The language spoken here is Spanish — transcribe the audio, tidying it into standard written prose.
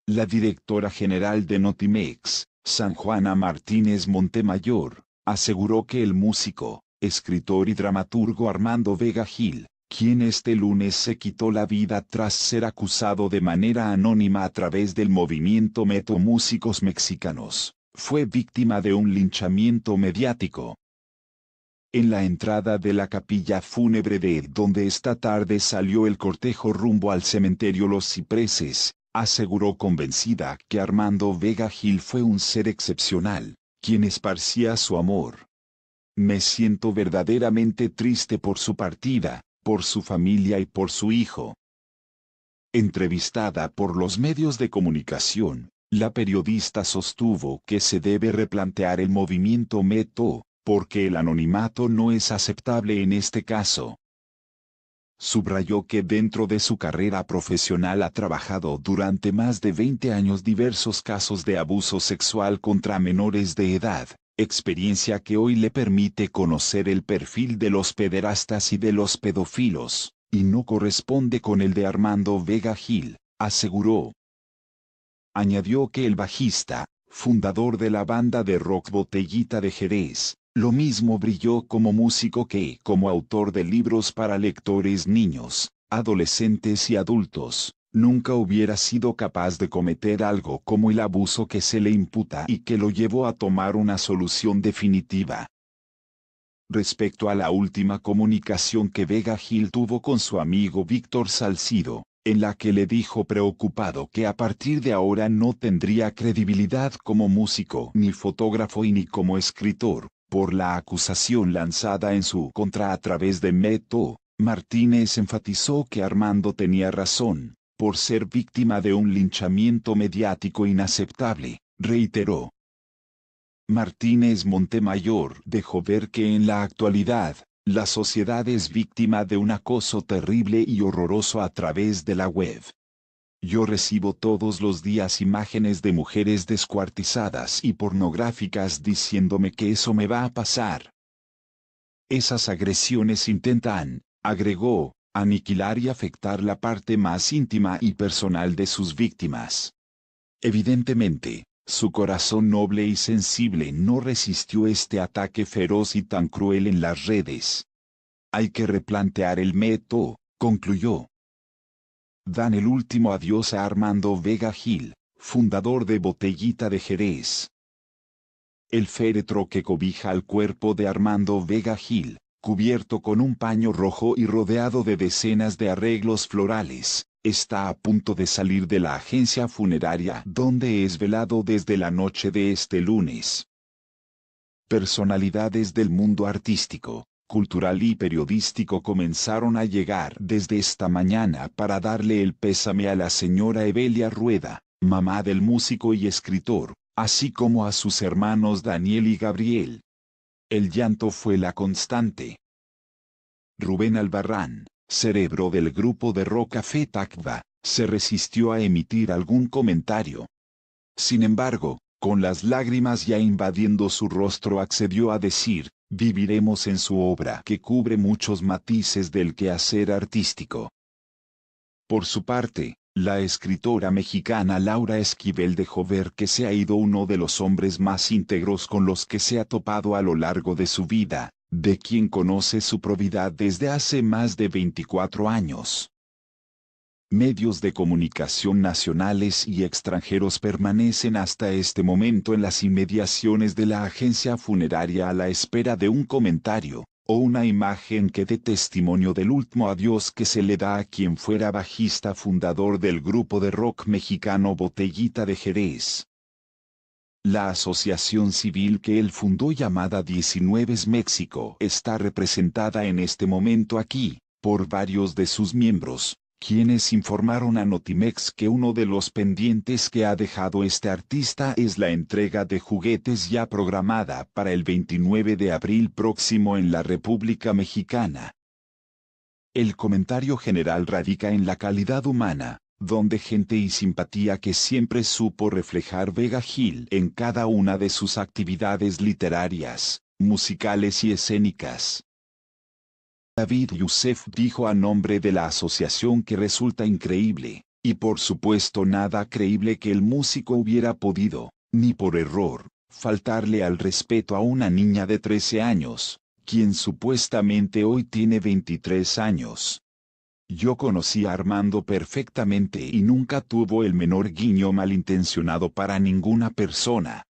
La directora general de Notimex, San Juana Martínez Montemayor, aseguró que el músico, escritor y dramaturgo Armando Vega Gil, quien este lunes se quitó la vida tras ser acusado de manera anónima a través del movimiento Meto Músicos Mexicanos, fue víctima de un linchamiento mediático. En la entrada de la capilla fúnebre de donde esta tarde salió el cortejo rumbo al cementerio Los Cipreses, aseguró convencida que Armando Vega Gil fue un ser excepcional, quien esparcía su amor. Me siento verdaderamente triste por su partida, por su familia y por su hijo. Entrevistada por los medios de comunicación, la periodista sostuvo que se debe replantear el movimiento Meto, porque el anonimato no es aceptable en este caso. Subrayó que dentro de su carrera profesional ha trabajado durante más de 20 años diversos casos de abuso sexual contra menores de edad, experiencia que hoy le permite conocer el perfil de los pederastas y de los pedófilos, y no corresponde con el de Armando Vega Gil, aseguró. Añadió que el bajista, fundador de la banda de rock Botellita de Jerez, lo mismo brilló como músico que como autor de libros para lectores niños, adolescentes y adultos, nunca hubiera sido capaz de cometer algo como el abuso que se le imputa y que lo llevó a tomar una solución definitiva. Respecto a la última comunicación que Vega Gil tuvo con su amigo Víctor Salcido, en la que le dijo preocupado que a partir de ahora no tendría credibilidad como músico ni fotógrafo y ni como escritor, por la acusación lanzada en su contra a través de Meto, Martínez enfatizó que Armando tenía razón, por ser víctima de un linchamiento mediático inaceptable, reiteró. Martínez Montemayor dejó ver que en la actualidad, la sociedad es víctima de un acoso terrible y horroroso a través de la web. Yo recibo todos los días imágenes de mujeres descuartizadas y pornográficas diciéndome que eso me va a pasar. Esas agresiones intentan, agregó, aniquilar y afectar la parte más íntima y personal de sus víctimas. Evidentemente, su corazón noble y sensible no resistió este ataque feroz y tan cruel en las redes. Hay que replantear el método, concluyó. Dan el último adiós a Armando Vega Gil, fundador de Botellita de Jerez. El féretro que cobija al cuerpo de Armando Vega Gil, cubierto con un paño rojo y rodeado de decenas de arreglos florales, está a punto de salir de la agencia funeraria donde es velado desde la noche de este lunes. Personalidades del mundo artístico, cultural y periodístico comenzaron a llegar desde esta mañana para darle el pésame a la señora Evelia Rueda, mamá del músico y escritor, así como a sus hermanos Daniel y Gabriel. El llanto fue la constante. Rubén Albarrán, cerebro del grupo de rock Café Tacuba, se resistió a emitir algún comentario. Sin embargo, con las lágrimas ya invadiendo su rostro accedió a decir, viviremos en su obra que cubre muchos matices del quehacer artístico. Por su parte, la escritora mexicana Laura Esquivel dejó ver que se ha ido uno de los hombres más íntegros con los que se ha topado a lo largo de su vida, de quien conoce su probidad desde hace más de 24 años. Medios de comunicación nacionales y extranjeros permanecen hasta este momento en las inmediaciones de la agencia funeraria a la espera de un comentario, o una imagen que dé testimonio del último adiós que se le da a quien fuera bajista fundador del grupo de rock mexicano Botellita de Jerez. La asociación civil que él fundó llamada 19 México está representada en este momento aquí, por varios de sus miembros, quienes informaron a Notimex que uno de los pendientes que ha dejado este artista es la entrega de juguetes ya programada para el 29 de abril próximo en la República Mexicana. El comentario general radica en la calidad humana, donde gente y simpatía que siempre supo reflejar Vega Gil en cada una de sus actividades literarias, musicales y escénicas. David Youssef dijo a nombre de la asociación que resulta increíble, Y por supuesto nada creíble que el músico hubiera podido, ni por error, faltarle al respeto a una niña de 13 años, quien supuestamente hoy tiene 23 años. Yo conocí a Armando perfectamente y nunca tuvo el menor guiño malintencionado para ninguna persona.